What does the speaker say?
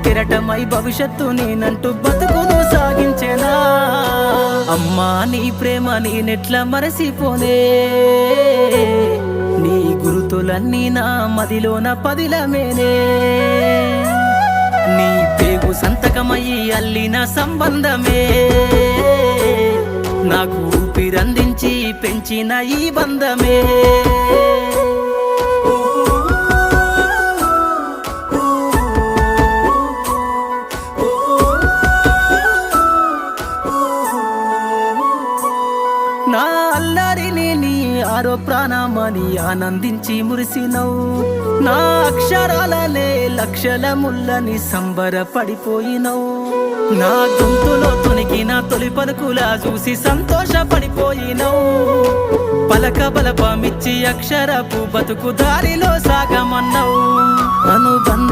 కెరటమై భవిష్యత్తు నేనంటూ బతుకును సాగించేనా అమ్మా నీ ప్రేమ నేనెట్ల మరసిపోనే నీ గురుతులన్నీ నా మదిలోన పదిలమేనే నీ పేగు సంతకమయ్యి అల్లిన సంబంధమే నాకు ఊపిరందించి పెంచిన ఈ బంధమే నా అల్లరిని నీ ఆరో ప్రాణమని ఆనందించి మురిసినవు నా అక్షరాలనే లక్షల ముల్లని సంబరపడిపోయినవు నా గొంతులో తొనిగిన తొలి పలుకులా చూసి సంతోషపడిపోయినవు పలక బలపమిచ్చి అక్షరపు బతుకు దారిలో సాగమన్నావు అనుబంధ